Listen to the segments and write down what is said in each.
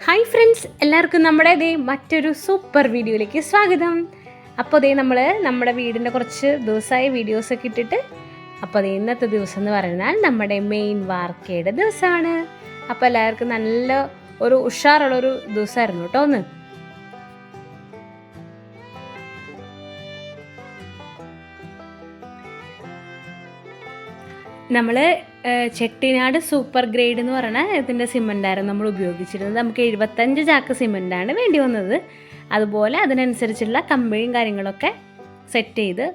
Hi friends, എല്ലാവർക്കും നമ്മുടെ മറ്റൊരു സൂപ്പർ വീഡിയോയിലേക്ക് സ്വാഗതം. അപ്പോൾ നമ്മൾ നമ്മുടെ വീടിൻ്റെ കുറച്ച് ദിവസമായി വീഡിയോസൊക്കെ ഇട്ടിട്ട്, അപ്പോൾ ഇന്നത്തെ ദിവസം എന്ന് പറഞ്ഞാൽ നമ്മുടെ മെയിൻ വാർക്കയുടെ ദിവസമാണ്. അപ്പോൾ എല്ലാവർക്കും നല്ല ഒരു ഉഷാറുള്ളൊരു ദിവസമായിരുന്നു കേട്ടോ. നമ്മൾ ചെട്ടിനാട് സൂപ്പർ ഗ്രേഡ് എന്ന് പറയുന്ന ഇതിൻ്റെ സിമൻ്റായിരുന്നു നമ്മൾ ഉപയോഗിച്ചിരുന്നത്. നമുക്ക് 75 ചാക്ക് സിമൻ്റാണ് വേണ്ടി വന്നത്. അതുപോലെ അതിനനുസരിച്ചുള്ള കമ്പിയും കാര്യങ്ങളൊക്കെ സെറ്റ് ചെയ്ത്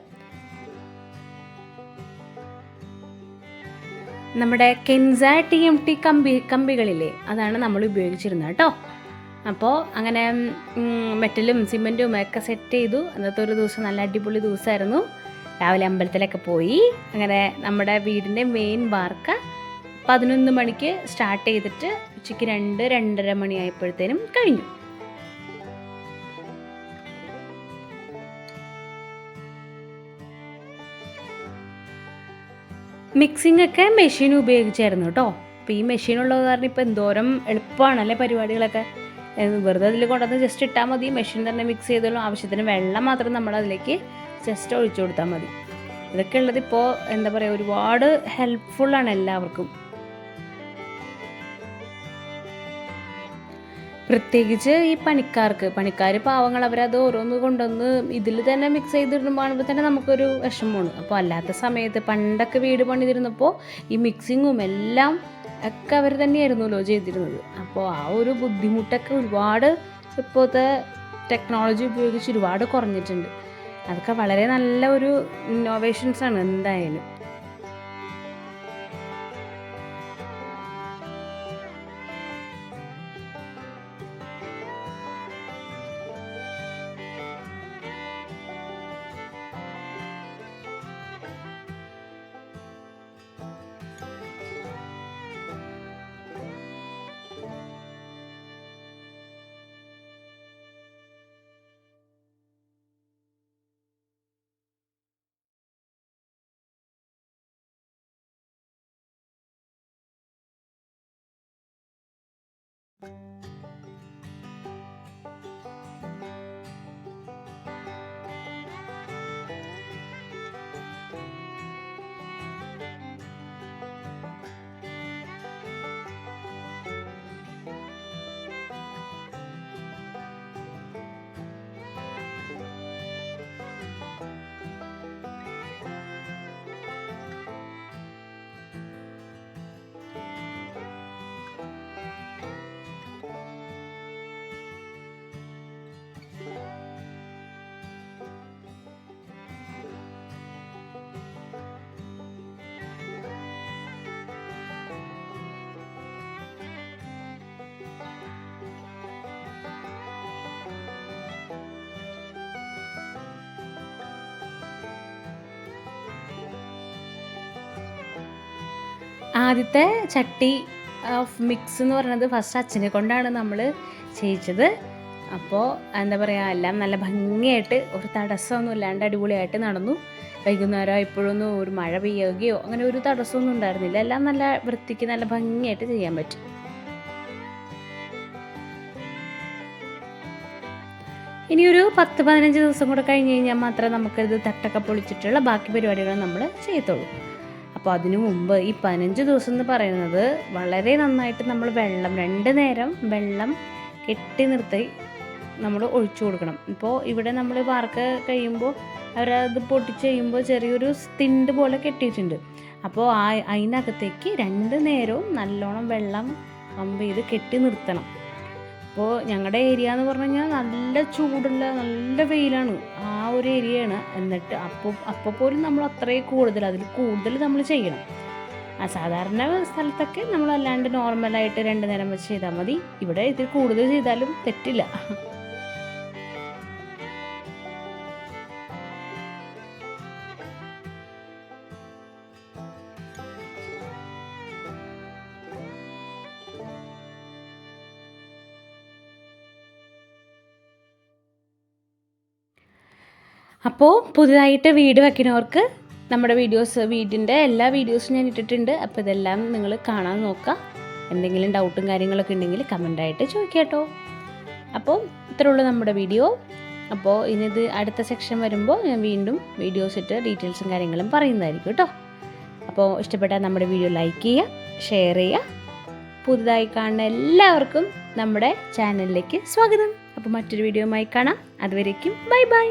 നമ്മുടെ കെൻസ TMT കമ്പികളില്ലേ, അതാണ് നമ്മൾ ഉപയോഗിച്ചിരുന്നത് കേട്ടോ. അപ്പോൾ അങ്ങനെ മെറ്റലും സിമൻറ്റും ഒക്കെ സെറ്റ് ചെയ്തു. അന്നത്തെ ഒരു ദിവസം നല്ല അടിപൊളി ദിവസമായിരുന്നു. രാവിലെ അമ്പലത്തിലൊക്കെ പോയി. അങ്ങനെ നമ്മുടെ വീടിൻ്റെ മെയിൻ വാർക്ക 11 മണിക്ക് സ്റ്റാർട്ട് ചെയ്തിട്ട് ഉച്ചയ്ക്ക് 2-2:30 മണിയായപ്പോഴത്തേനും കഴിഞ്ഞു. മിക്സിംഗ് ഒക്കെ മെഷീൻ ഉപയോഗിച്ചായിരുന്നു കേട്ടോ. അപ്പോൾ ഈ മെഷീൻ ഉള്ളത് കാരണം ഇപ്പോൾ എന്തോരം എളുപ്പമാണല്ലേ പരിപാടികളൊക്കെ. വെറുതെ അതിൽ കൊണ്ടുവന്ന് ജസ്റ്റ് ഇട്ടാൽ മതി, മെഷീൻ തന്നെ മിക്സ് ചെയ്തോളും. ആവശ്യത്തിന് വെള്ളം മാത്രം നമ്മൾ അതിലേക്ക് ജസ്റ്റ് ഒഴിച്ചു കൊടുത്താൽ മതി. ഇതൊക്കെ ഉള്ളത് ഇപ്പോൾ എന്താ പറയുക, ഒരുപാട് ഹെൽപ്ഫുള്ളാണ് എല്ലാവർക്കും. പ്രത്യേകിച്ച് ഈ പണിക്കാർ പാവങ്ങൾ, അവരത് ഓരോന്ന് കൊണ്ടുവന്ന് ഇതിൽ തന്നെ മിക്സ് ചെയ്തിടുമ്പോൾ തന്നെ നമുക്കൊരു വിഷമമാണ്. അപ്പോൾ അല്ലാത്ത സമയത്ത് പണ്ടൊക്കെ വീട് പണിതിരുന്നപ്പോൾ ഈ മിക്സിങ്ങും എല്ലാം ഒക്കെ അവർ തന്നെയായിരുന്നല്ലോ ചെയ്തിരുന്നത്. അപ്പോൾ ആ ഒരു ബുദ്ധിമുട്ടൊക്കെ ഒരുപാട് ഇപ്പോഴത്തെ ടെക്നോളജി ഉപയോഗിച്ച് ഒരുപാട് കുറഞ്ഞിട്ടുണ്ട്. അതൊക്കെ വളരെ നല്ല ഒരു ഇന്നോവേഷൻസാണ് എന്തായാലും. ആദ്യത്തെ ചട്ടി ഓഫ് മിക്സ് എന്ന് പറയുന്നത് ഫസ്റ്റ് അച്ഛനെ കൊണ്ടാണ് നമ്മൾ ചെയ്യിച്ചത്. അപ്പോൾ എന്താ പറയുക, എല്ലാം നല്ല ഭംഗിയായിട്ട് ഒരു തടസ്സമൊന്നും ഇല്ലാണ്ട് അടിപൊളിയായിട്ട് നടന്നു. വൈകുന്നേരം ഇപ്പോഴൊന്നും ഒരു മഴ പെയ്യുകയോ അങ്ങനെ ഒരു തടസ്സമൊന്നും ഉണ്ടായിരുന്നില്ല. എല്ലാം നല്ല വൃത്തിക്ക് നല്ല ഭംഗിയായിട്ട് ചെയ്യാൻ പറ്റും. ഇനിയൊരു 10-15 ദിവസം കൂടെ കഴിഞ്ഞ് കഴിഞ്ഞാൽ മാത്രമേ നമുക്കിത് തട്ടൊക്കെ പൊളിച്ചിട്ടുള്ള ബാക്കി പരിപാടികൾ നമ്മൾ ചെയ്യത്തുള്ളൂ. അപ്പോൾ അതിനു മുമ്പ് ഈ 15 ദിവസം എന്ന് പറയുന്നത് വളരെ നന്നായിട്ട് നമ്മൾ വെള്ളം 2 നേരം വെള്ളം കെട്ടി നിർത്തി നമ്മൾ ഒഴിച്ചു കൊടുക്കണം. ഇപ്പോൾ ഇവിടെ നമ്മൾ വാർക്ക കഴിയുമ്പോൾ അവരത് പൊട്ടിച്ച് കഴിയുമ്പോൾ ചെറിയൊരു തിണ്ട് പോലെ കെട്ടിയിട്ടുണ്ട്. അപ്പോൾ അതിനകത്തേക്ക് 2 നേരവും നല്ലോണം വെള്ളം പമ്പ് ചെയ്ത് കെട്ടി നിർത്തണം. അപ്പോൾ ഞങ്ങളുടെ ഏരിയ എന്ന് പറഞ്ഞു കഴിഞ്ഞാൽ നല്ല ചൂടുള്ള നല്ല വെയിലാണ്, ആ ഒരു ഏരിയയാണ്. എന്നിട്ട് അപ്പോൾ പോലും നമ്മൾ അത്രയും അതിൽ കൂടുതൽ നമ്മൾ ചെയ്യണം. ആ സാധാരണ സ്ഥലത്തൊക്കെ നമ്മൾ അല്ലാണ്ട് നോർമലായിട്ട് 2 നേരം വെച്ച് ചെയ്താൽ മതി. ഇവിടെ ഇതിൽ കൂടുതൽ ചെയ്താലും തെറ്റില്ല. അപ്പോൾ പുതുതായിട്ട് വീട് വയ്ക്കുന്നവർക്ക് നമ്മുടെ വീഡിയോസ്, വീടിൻ്റെ എല്ലാ വീഡിയോസും ഞാൻ ഇട്ടിട്ടുണ്ട്. അപ്പോൾ ഇതെല്ലാം നിങ്ങൾ കാണാൻ നോക്കുക. എന്തെങ്കിലും ഡൗട്ടും കാര്യങ്ങളൊക്കെ ഉണ്ടെങ്കിൽ കമൻ്റായിട്ട് ചോദിക്കാം കേട്ടോ. അപ്പോൾ ഇത്രയുള്ളൂ നമ്മുടെ വീഡിയോ. അപ്പോൾ ഇനിയിത് അടുത്ത സെക്ഷൻ വരുമ്പോൾ ഞാൻ വീണ്ടും വീഡിയോസ് ഇട്ട് ഡീറ്റെയിൽസും കാര്യങ്ങളും പറയുന്നതായിരിക്കും കേട്ടോ. അപ്പോൾ ഇഷ്ടപ്പെട്ടാൽ നമ്മുടെ വീഡിയോ ലൈക്ക് ചെയ്യുക, ഷെയർ ചെയ്യുക. പുതുതായി കാണുന്ന എല്ലാവർക്കും നമ്മുടെ ചാനലിലേക്ക് സ്വാഗതം. അപ്പോൾ മറ്റൊരു വീഡിയോയുമായി കാണാം. അതുവരേക്കും ബൈ ബൈ.